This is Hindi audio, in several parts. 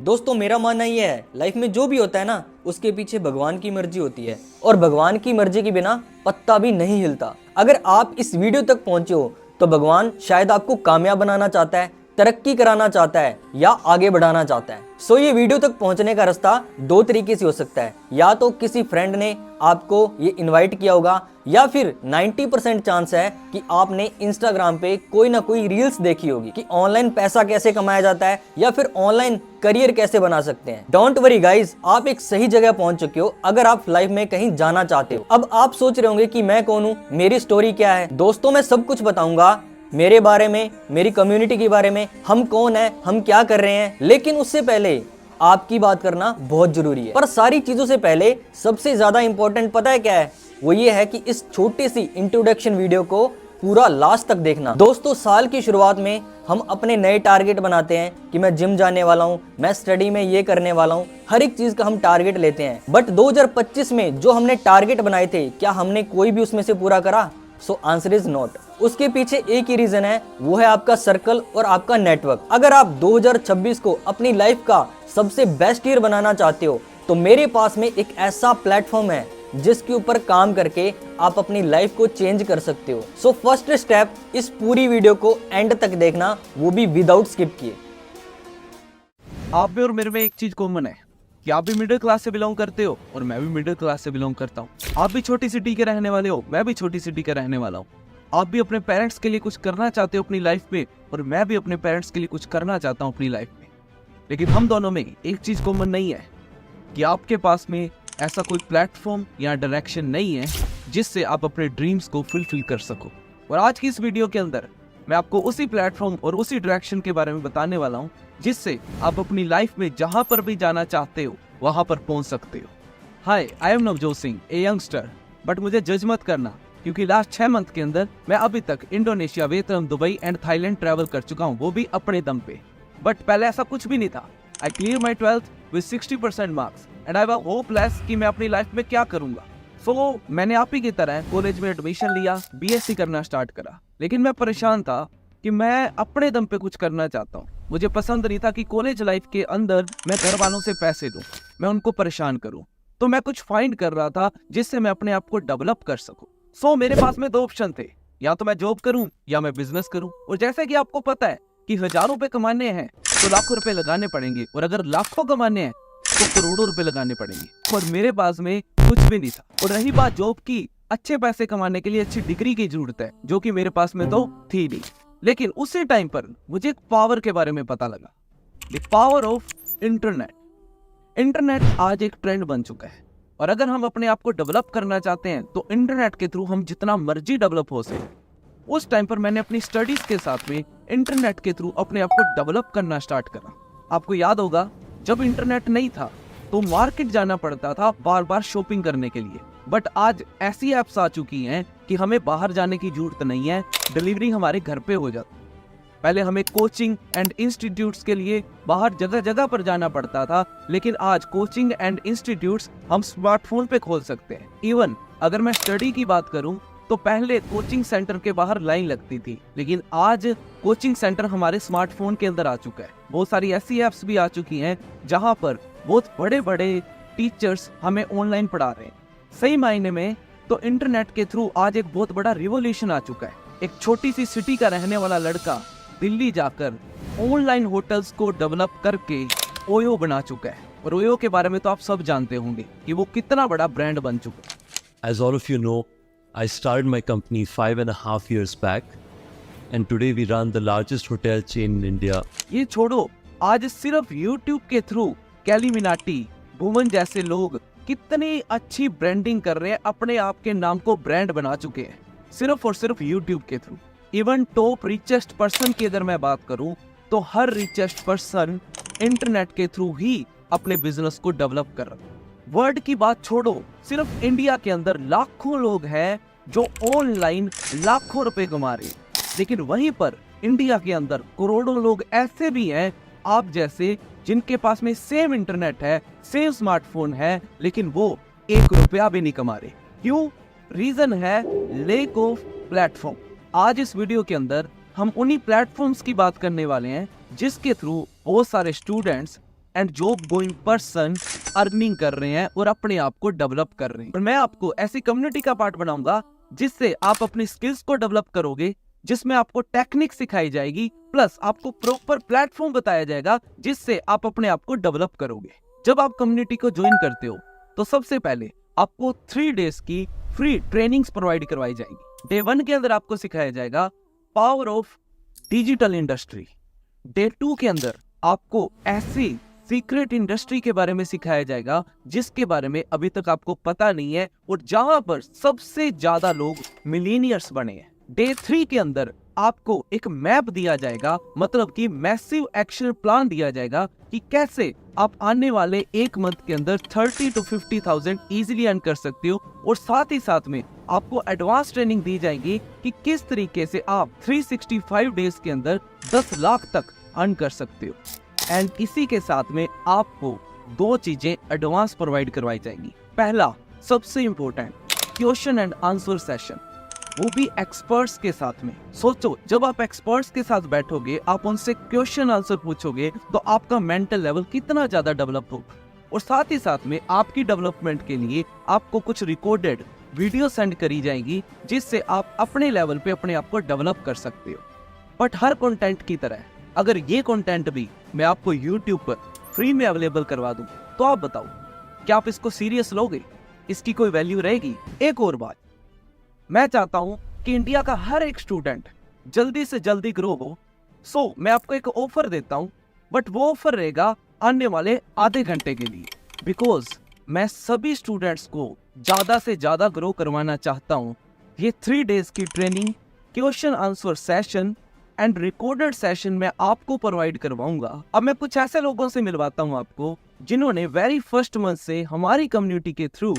दोस्तों मेरा मानना ये है, लाइफ में जो भी होता है ना, उसके पीछे भगवान की मर्जी होती है और भगवान की मर्जी के बिना पत्ता भी नहीं हिलता। अगर आप इस वीडियो तक पहुंचे हो तो भगवान शायद आपको कामयाब बनाना चाहता है, तरक्की कराना चाहता है या आगे बढ़ाना चाहता है। सो ये वीडियो तक पहुंचने का रास्ता दो तरीके से हो सकता है, या तो किसी फ्रेंड ने आपको ये इनवाइट किया होगा, या फिर 90% चांस है कि आपने इंस्टाग्राम पे कोई ना कोई रील्स देखी होगी कि ऑनलाइन पैसा कैसे कमाया जाता है या फिर ऑनलाइन करियर कैसे बना सकते हैं। डोंट वरी गाइज, आप एक सही जगह पहुंच चुके हो अगर आप लाइफ में कहीं जाना चाहते हो। अब आप सोच रहे होंगे कि मैं कौन हूँ, मेरी स्टोरी क्या है। दोस्तों मैं सब कुछ बताऊंगा, मेरे बारे में, मेरी कम्युनिटी के बारे में, हम कौन है, हम क्या कर रहे हैं। लेकिन उससे पहले आपकी बात करना बहुत जरूरी है। पर सारी चीजों से पहले सबसे ज्यादा इंपॉर्टेंट पता है क्या है? वो ये है कि इस छोटी सी इंट्रोडक्शन वीडियो को पूरा लास्ट तक देखना। दोस्तों साल की शुरुआत में हम अपने नए टारगेट बनाते हैं कि मैं जिम जाने वाला हूँ, मैं स्टडी में ये करने वाला हूँ, हर एक चीज का हम टारगेट लेते हैं। बट 2025 में जो हमने टारगेट बनाए थे, क्या हमने कोई भी उसमें से पूरा करा? So answer is not. उसके पीछे एक ही रीजन है, वो है आपका सर्कल और आपका नेटवर्क। अगर आप 2026 को अपनी लाइफ का सबसे बेस्ट ईयर बनाना चाहते हो तो मेरे पास में एक ऐसा प्लेटफॉर्म है जिसके ऊपर काम करके आप अपनी लाइफ को चेंज कर सकते हो। सो फर्स्ट स्टेप, इस पूरी वीडियो को एंड तक देखना, वो भी विदाउट स्किप किए। आप में और मेरे में एक चीज कॉमन है कि आप भी मिडिल क्लास से बिलोंग करते हो और मैं भी मिडिल क्लास से बिलोंग करता हूँ। आप भी छोटी सिटी के रहने वाले हो, मैं भी छोटी सिटी का रहने वाला हूँ। आप भी अपने पेरेंट्स के लिए कुछ करना चाहते हो अपनी लाइफ में और मैं भी अपने पेरेंट्स के लिए कुछ करना चाहता हूँ अपनी लाइफ में। लेकिन हम दोनों में एक चीज कॉमन नहीं है कि आपके पास में ऐसा कोई प्लेटफॉर्म या डायरेक्शन नहीं है जिससे आप अपने ड्रीम्स को फुलफिल कर सको। और आज की इस वीडियो के अंदर मैं आपको उसी प्लेटफॉर्म और उसी डायरेक्शन के बारे में बताने वाला हूँ जिससे आप अपनी लाइफ में जहां पर भी जाना चाहते हो वहां पर पहुंच सकते हो। Hi, I am Navjot Singh, a youngster. But मुझे जज मत करना क्योंकि लास्ट 6 मंथ के अंदर मैं अभी तक Indonesia, Vietnam, Dubai and Thailand travel कर चुका हूँ, वो भी अपने दम पे। बट पहले ऐसा कुछ भी नहीं था। I clear my 12th with 60% marks and I was hopeless कि मैं अपनी लाइफ में क्या करूंगा। सो मैंने आप ही की तरह कॉलेज में एडमिशन लिया, बीएससी करना स्टार्ट करा। लेकिन मैं परेशान था कि मैं अपने दम पे कुछ करना चाहता हूँ। मुझे पसंद नहीं था कि कॉलेज लाइफ के अंदर मैं घर वालों से पैसे लूं, मैं उनको परेशान करूं। तो मैं कुछ फाइंड कर रहा था जिससे मैं अपने आप को डेवलप कर सकूं। सो मेरे पास में 2 ऑप्शन थे, या तो मैं जॉब करूं या मैं बिजनेस करूं। और जैसे कि आपको पता है कि हजारों रुपए कमाने हैं तो लाखों रुपए लगाने पड़ेंगे, और अगर लाखों कमाने हैं तो करोड़ों रुपए लगाने पड़ेंगे। और मेरे पास में कुछ भी नहीं था। और रही बात जॉब की, अच्छे पैसे कमाने के लिए अच्छी डिग्री की जरूरत है, जो कि मेरे पास में तो थी नहीं। लेकिन उसी टाइम पर मुझे एक पावर के बारे में पता लगा, the power of internet. Internet आज एक ट्रेंड बन चुका है और अगर हम अपने आप को डेवलप करना चाहते हैं तो इंटरनेट के थ्रू हम जितना मर्जी डेवलप हो सके। उस टाइम पर मैंने अपनी स्टडीज के साथ में इंटरनेट के थ्रू अपने आप को डेवलप करना स्टार्ट करा। आपको याद होगा जब इंटरनेट नहीं था तो मार्केट जाना पड़ता था बार बार शॉपिंग करने के लिए। बट आज ऐसी एप्स आ चुकी हैं कि हमें बाहर जाने की जरूरत नहीं है, डिलीवरी हमारे घर पे हो जाती। पहले हमें कोचिंग एंड इंस्टीट्यूट्स के लिए बाहर जगह जगह पर जाना पड़ता था, लेकिन आज कोचिंग एंड इंस्टीट्यूट्स हम स्मार्टफोन पे खोल सकते हैं। इवन अगर मैं स्टडी की बात करूं तो पहले कोचिंग सेंटर के बाहर लाइन लगती थी, लेकिन आज कोचिंग सेंटर हमारे स्मार्टफोन के अंदर आ चुका है। बहुत सारी ऐसी एप्स भी आ चुकी हैं जहां पर बहुत बड़े बड़े टीचर्स हमें ऑनलाइन पढ़ा रहे हैं। सही मायने में तो इंटरनेट के थ्रू आज एक बहुत बड़ा रिवॉल्यूशन आ चुका है। एक छोटी सी सिटी का रहने वाला लड़का दिल्ली जाकर ऑनलाइन होटल्स को डेवलप करके ओयो बना चुका है। और ओयो के बारे में तो आप सब जानते होंगे कि वो कितना बड़ा ब्रांड बन चुका है। As all of you know, I started my company 5.5 years back, and today we run the largest hotel chain in India. ये छोड़ो, आज सिर्फ YouTube के थ्रू कैलीमिनाटी, भुवन जैसे लोग कितनी अच्छी ब्रांडिंग कर रहे हैं, अपने आप के नाम को ब्रांड बना चुके हैं सिर्फ और सिर्फ YouTube के through. Even top richest person की अगर मैं बात करूं तो हर रिचेस्ट पर्सन इंटरनेट के थ्रू ही अपने बिजनेस को डेवलप कर रहा है। वर्ल्ड की बात छोड़ो, सिर्फ इंडिया के अंदर लाखों लोग हैं जो ऑनलाइन लाखों रुपए कमा रहे हैं। लेकिन वहीं पर इंडिया के अंदर करोड़ों लोग ऐसे भी हैं आप जैसे, जिनके पास में सेम इंटरनेट है, सेम स्मार्टफोन है, लेकिन वो 1 रुपया भी नहीं कमा रहे। क्यों? रीजन है लैक ऑफ प्लेटफॉर्म। आज इस वीडियो के अंदर हम उन्हीं प्लेटफॉर्म्स की बात करने वाले हैं जिसके थ्रू बहुत सारे students and job going person earning कर रहे हैं और अपने आप को डेवलप कर रहे हैं। और मैं आपको ऐसी कम्युनिटी का पार्ट बनाऊंगा जिससे आप अपनी स्किल्स को डेवलप करोगे, जिसमें आपको टेक्निक सिखाई जाएगी, प्लस आपको प्रॉपर प्लेटफॉर्म बताया जाएगा जिससे आप अपने आप को डेवलप करोगे। जब आप कम्युनिटी को ज्वाइन करते हो तो सबसे पहले आपको 3 डेज की फ्री ट्रेनिंग्स प्रोवाइड करवाई जाएगी। डे 1 के अंदर आपको सिखाया जाएगा power of digital industry. Day 2 के अंदर आपको ऐसी सीक्रेट इंडस्ट्री के बारे में सिखाया जाएगा जिसके बारे में अभी तक आपको पता नहीं है और जहां पर सबसे ज्यादा लोग मिलीनियर्स बने हैं। डे 3 के अंदर आपको एक मैप दिया जाएगा, मतलब कि मैसिव एक्शन प्लान दिया जाएगा कि कैसे आप आने वाले 1 मंथ के अंदर 30 to 50,000 इजीली अर्न कर सकते हो। और साथ ही साथ में आपको एडवांस ट्रेनिंग दी जाएगी कि किस तरीके से आप 365 डेज के अंदर 10 लाख तक अर्न कर सकते हो। एंड इसी के साथ में आपको 2 चीजें एडवांस प्रोवाइड करवाई जाएंगी। पहला, सबसे important, question and answer session, वो भी एक्सपर्ट्स के साथ में। सोचो, जब आप एक्सपर्ट्स के साथ बैठोगे, आप उनसे क्वेश्चन आंसर पूछोगे तो आपका मेंटल लेवल कितना ज्यादा डेवलप होगा। और साथ ही साथ में आपकी डेवलपमेंट के लिए आपको कुछ रिकॉर्डेड वीडियो सेंड करी जाएंगी जिससे आप अपने लेवल पे अपने आप को डेवलप कर सकते हो। बट हर कंटेंट की तरह अगर ये कंटेंट भी मैं आपको YouTube पर फ्री में अवेलेबल करवा दूं तो आप बताओ, क्या आप इसको सीरियस लोगे? इसकी कोई वैल्यू रहेगी? एक और बात, मैं चाहता हूं कि इंडिया का हर एक स्टूडेंट जल्दी से जल्दी ग्रो हो। सो मैं आपको एक ऑफर देता हूं, बट वो ऑफर रहेगा आने वाले आधे घंटे के लिए, बिकॉज मैं सभी स्टूडेंट्स को ज्यादा से ज्यादा ग्रो करवाना चाहता हूं। ये 3 डेज की training, question answer session and recorded session मैं आपको प्रोवाइड करवाऊंगा। अब मैं कुछ ऐसे लोगों से मिलवाता हूं आपको जिन्होंने वेरी फर्स्ट मंथ से हमारी कम्युनिटी के थ्रू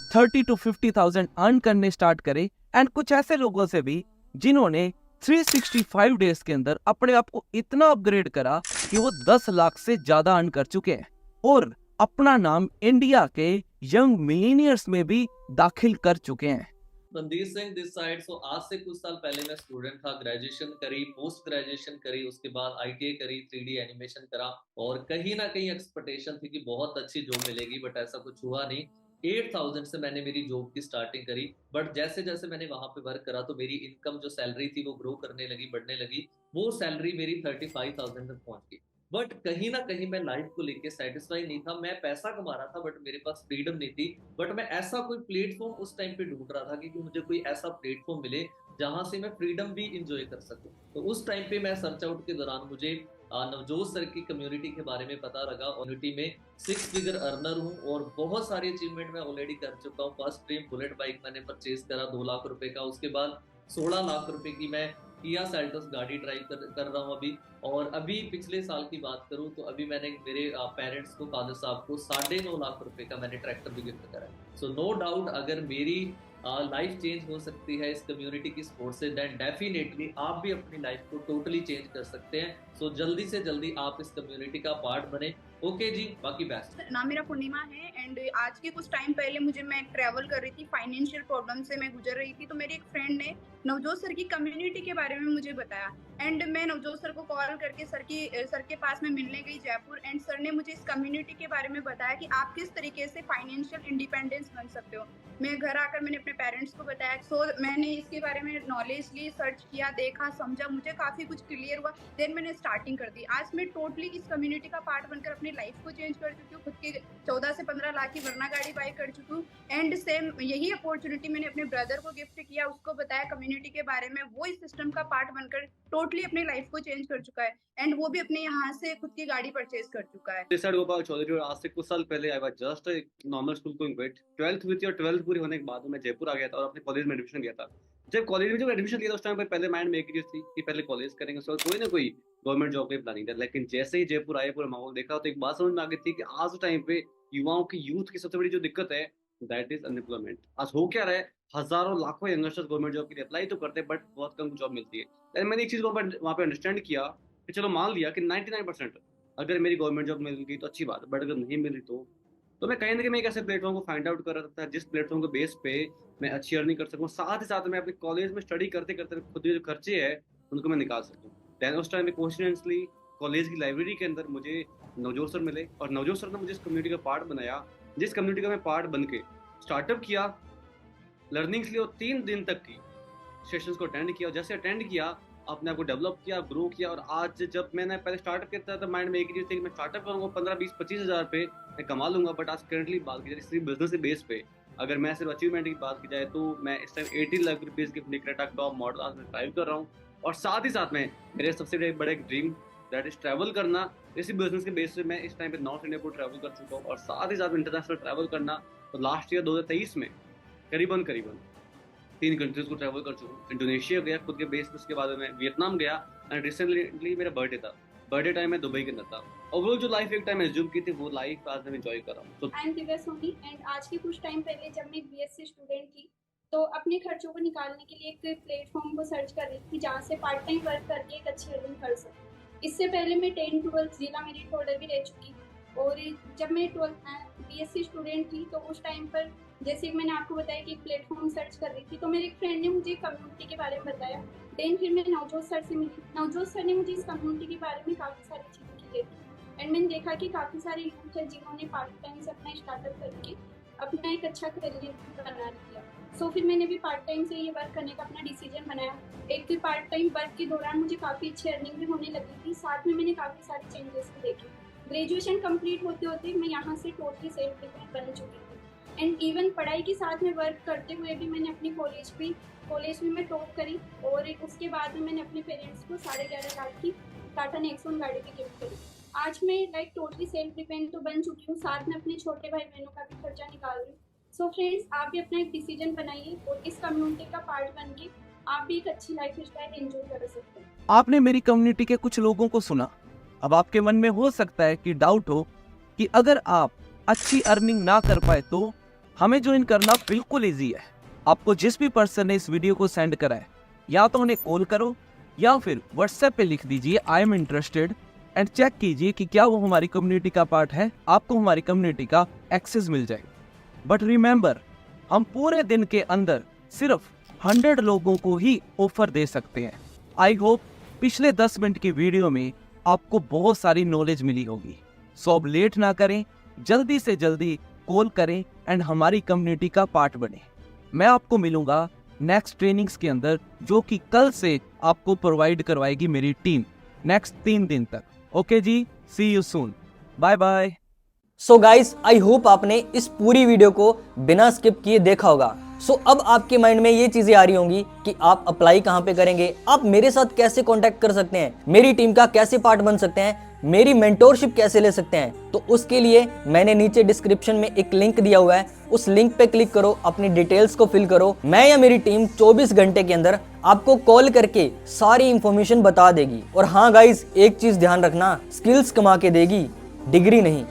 30 to 50,000 अर्न करने स्टार्ट करे, एंड कुछ ऐसे लोगों से भी जिन्होंने 365 डेज के अंदर अपने आप को इतना अपग्रेड करा कि वो 10 लाख से ज्यादा अर्न कर चुके हैं और अपना नाम इंडिया के यंग मिलीनियर्स में भी दाखिल कर चुके हैं। Randhir Singh this side. So आज से कुछ साल पहले मैं स्टूडेंट था, ग्रेजुएशन करी, पोस्ट ग्रेजुएशन करी, उसके बाद ITA करी, 3D एनिमेशन करा और कहीं ना कहीं एक्सपेक्टेशन थी कि बहुत अच्छी जॉब मिलेगी, बट ऐसा कुछ हुआ नहीं। 8,000 से मैंने मेरी जॉब की स्टार्टिंग करी, बट जैसे जैसे मैंने वहां पे वर्क करा तो मेरी इनकम जो सैलरी थी वो ग्रो करने लगी, बढ़ने लगी। वो सैलरी मेरी 35,000 तक पहुंच गई। बट कहीं ना कहीं मैं लाइफ को लेके सेटिस्फाई नहीं था। मैं पैसा कमा रहा था बट मेरे पास फ्रीडम नहीं थी। बट मैं ऐसा कोई प्लेटफॉर्म उस टाइम पे ढूंढ रहा था कि मुझे कोई ऐसा प्लेटफॉर्म मिले जहां से मैं फ्रीडम भी इंजॉय कर सकूं। तो उस टाइम पे मैं सर्च आउट के दौरान मुझे नवजोत सर की कम्युनिटी के बारे में पता लगा। कम्युनिटी में 6 फिगर अर्नर हूँ और बहुत सारी अचीवमेंट मैं ऑलरेडी कर चुका हूँ। फर्स्ट ड्रीम बुलेट बाइक मैंने परचेज करा 2 लाख रुपए का। उसके बाद 16 लाख रुपए की मैं किया सेल्टोस गाड़ी ड्राइव कर रहा हूँ अभी। और अभी पिछले साल की बात करूँ तो अभी मैंने मेरे पेरेंट्स को, फादर साहब को 9.5 लाख रुपए का मैंने ट्रैक्टर भी गिफ्ट करा है। सो नो डाउट अगर मेरी लाइफ चेंज हो सकती है इस कम्युनिटी की सपोर्ट से, देन डेफिनेटली आप भी अपनी लाइफ को टोटली चेंज कर सकते हैं। सो जल्दी से जल्दी आप इस कम्युनिटी का पार्ट बने। ओके जी, बाकी बेस्ट। नाम मेरा पूर्णिमा है एंड आज के कुछ टाइम पहले मैं ट्रैवल कर रही थी, फाइनेंशियल प्रॉब्लम से मैं गुजर रही थी। तो मेरे एक फ्रेंड ने नवजोत सर की कम्युनिटी के बारे में मुझे बताया एंड मैं नवजोत सर को कॉल करके सर के पास में मिलने गई जयपुर। एंड सर ने मुझे इस कम्युनिटी के बारे में बताया कि आप किस तरीके से फाइनेंशियल इंडिपेंडेंस बन सकते हो। मैं घर आकर मैंने अपने पेरेंट्स को बताया। सो मैंने इसके बारे में नॉलेज ली, सर्च किया, देखा, समझा, मुझे काफ़ी कुछ क्लियर हुआ। देन मैंने स्टार्टिंग कर दी। आज मैं टोटली इस कम्युनिटी का पार्ट बनकर अपनी लाइफ को चेंज कर चुकी हूँ। खुद की 14 से 15 लाख की वरना गाड़ी बाई कर चुकी हूँ। एंड सेम यही अपॉर्चुनिटी मैंने अपने ब्रदर को गिफ्ट किया, उसको बताया कम्युनिटी के बारे में। वो इस सिस्टम का पार्ट बनकर टोटली अपनी लाइफ को चेंज कर चुका है एंड वो भी अपने यहाँ से खुद की गाड़ी परचेज कर चुका है। This side Gopal Chaudhary. और आज से कुछ साल पहले I was just normal school going grade 12th with your 12th पूरी होने के बाद मैं जयपुर आ गया था और अपने कॉलेज में एडमिशन लिया था। जब कॉलेज में एडमिशन लिया था उस टाइम पे पहले माइंड में एक चीज थी कि पहले कॉलेज करेंगे, उसके बाद कोई ना कोई गवर्नमेंट जॉब की प्लानिंग था। लेकिन जैसे ही जयपुर आए, पूरा माहौल देखा तो एक बात समझ में आ गई थी कि आज के टाइम पे युवाओं की यूथ की सबसे बड़ी जो दिक्कत है दैट इज अनएम्प्लॉयमेंट। आज हो क्या रहा है, हजारों लाखों यंगस्टर्स गवर्नमेंट जॉब के लिए अप्लाई तो करते हैं बट बहुत कम जॉब मिलती है। लेकिन मैंने एक चीज वहाँ पे अंडरस्टैंड किया कि चलो मान लिया कि 99% अगर मेरी गवर्नमेंट जॉब मिल गई तो अच्छी बात है, बट अगर नहीं मिली तो मैं कहीं ना कहीं मैं एक ऐसे प्लेटफॉर्म को फाइंड आउट कर रहा था जिस प्लेटफॉर्म के बेस पे मैं अच्छी अर्निंग कर सकूँ, साथ ही साथ मैं अपने कॉलेज में स्टडी करते करते खुद के जो खर्चे हैं उनको मैं निकाल सकूँ। देन उस टाइम में कोइंसिडेंटली कॉलेज की लाइब्रेरी के अंदर मुझे नवजोत सर मिले और नवजोत सर ने मुझे इस कम्युनिटी का पार्ट बनाया, जिस कम्युनिटी का मैं पार्ट बन के स्टार्टअप किया, लर्निंग्स ली और 3 दिन तक की सेशंस को अटेंड किया। और जैसे अटेंड किया अपने आप को डेवलप किया, ग्रो किया। और आज जब मैंने पहले स्टार्टअप किया था तो माइंड में एक ही चीज़ थी कि मैं स्टार्टअप करूँगा 15-20-25 हज़ार पे मैं कमा लूँगा। बट आज करंटली बात की जाए सिर्फ बिजनेस के बेस पे, अगर मैं सिर्फ अचीवमेंट की बात की जाए तो मैं इस टाइम 80 लाख रुपीज़ की अपनी क्रेटा टॉप मॉडल आज मैं ड्राइव कर रहा हूँ। और साथ ही साथ में मेरे सबसे बड़ा एक ड्रीम दैट इज ट्रैवल करना। इसी बिजनेस के बेस पे मैं इस टाइम पे नॉर्थ इंडिया को ट्रैवल कर चुका हूँ और साथ ही साथ इंटरनेशनल ट्रैवल करना। तो लास्ट ईयर 2023 में करीबन 3 कंट्रीज को ट्रैवल कर चुका हूँ। इंडोनेशिया गया खुद के बेस पे, उसके बाद मैं वियतनाम गया एंड रिसेंटली मेरा बर्थडे टाइम मैं दुबई के अंदर था। और वो जो लाइफ एक टाइम एज्यूम की थी वो लाइफ आज मैं एंजॉय कर रहा हूँ। तो I am Divya Soni and आज के कुछ टाइम पहले जब मैं बीएससी स्टूडेंट थी तो अपने खर्चों को निकालने के लिए एक प्लेटफॉर्म को सर्च कर रही थी जहाँ से पार्ट टाइम वर्क करके एक अच्छी अर्निंग कर सकूँ। इससे पहले मैं 10-12 जिला मेरिट होल्डर भी रह चुकी। और जब मैं बीएससी स्टूडेंट थी तो उस टाइम पर जैसे मैंने आपको बताया कि एक प्लेटफॉर्म सर्च कर रही थी तो मेरे एक फ्रेंड ने मुझे कम्युनिटी के बारे में बताया। देन फिर मैं नवजोत सर से मिली। नवजोत सर ने मुझे इस कम्युनिटी के बारे में काफ़ी सारी चीज़ें की थी एंड मैंने देखा कि काफ़ी सारे यूथ हैं जिन्होंने पार्ट टाइम से अपना स्टार्टअप करके अपना एक अच्छा करियर बना लिया। सो फिर मैंने भी पार्ट टाइम से ये वर्क करने का अपना डिसीजन बनाया। एक पार्ट टाइम वर्क के दौरान मुझे काफ़ी अच्छी अर्निंग भी होने लगी थी, साथ में मैंने काफ़ी सारे चेंजेस भी देखे। ग्रेजुएशन कंप्लीट होते होते मैं यहाँ से टोटली सेल्फ डिपेंडेंट बन चुकी थी एंड इवन पढ़ाई के साथ में वर्क करते हुए भी मैंने अपनी कॉलेज में मैं टॉप करी। और उसके बाद में मैंने अपने पेरेंट्स को 11.5 लाख की टाटा नेक्सॉन गाड़ी भी गिफ्ट करी। आज मैं लाइक टोटली सेल्फ डिपेंडेंट तो बन चुकी हूँ, साथ में अपने छोटे भाई बहनों का भी खर्चा निकाल रही हूँ। सो फ्रेंड्स, आप भी अपना एक डिसीजन बनाइए और इस कम्युनिटी का पार्ट बन के आप भी एक अच्छी लाइफ स्टाइल एंजॉय कर सकते हैं। आपने मेरी कम्युनिटी के कुछ लोगों को सुना। अब आपके मन में हो सकता है कि डाउट हो कि अगर आप अच्छी अर्निंग ना कर पाए तो हमें ज्वाइन करना बिल्कुल इजी है। आपको जिस भी पर्सन ने इस वीडियो को सेंड करा है या तो उन्हें कॉल करो या फिर व्हाट्सएप पे लिख दीजिए I am interested and check कीजिए कि क्या वो हमारी कम्युनिटी का पार्ट है। आपको हमारी कम्युनिटी का एक्सेस मिल जाएगा। बट रिमेंबर, हम पूरे दिन के अंदर सिर्फ 100 लोगों को ही ऑफर दे सकते हैं। आई होप पिछले 10 मिनट की वीडियो में आपको बहुत सारी नॉलेज मिली होगी। सो अब लेट ना करें, जल्दी से जल्दी कॉल करें एंड हमारी कम्युनिटी का पार्ट बने। मैं आपको मिलूंगा नेक्स्ट ट्रेनिंग्स के अंदर, जो कि कल से आपको प्रोवाइड करवाएगी मेरी टीम नेक्स्ट 3 दिन तक। ओके जी, see you soon, bye bye. So guys, I hope आपने इस पूरी वीडियो को बिना स्किप किए देखा होगा। सो अब आपके माइंड में ये चीजें आ रही होंगी कि आप अप्लाई कहाँ पे करेंगे, आप मेरे साथ कैसे कांटेक्ट कर सकते हैं, मेरी टीम का कैसे पार्ट बन सकते हैं, मेरी मेंटोरशिप कैसे ले सकते हैं। तो उसके लिए मैंने नीचे डिस्क्रिप्शन में एक लिंक दिया हुआ है, उस लिंक पे क्लिक करो, अपनी डिटेल्स को फिल करो। मैं या मेरी टीम 24 घंटे के अंदर आपको कॉल करके सारी इंफॉर्मेशन बता देगी। और हाँ गाइज, एक चीज ध्यान रखना, स्किल्स कमा के देगी, डिग्री नहीं।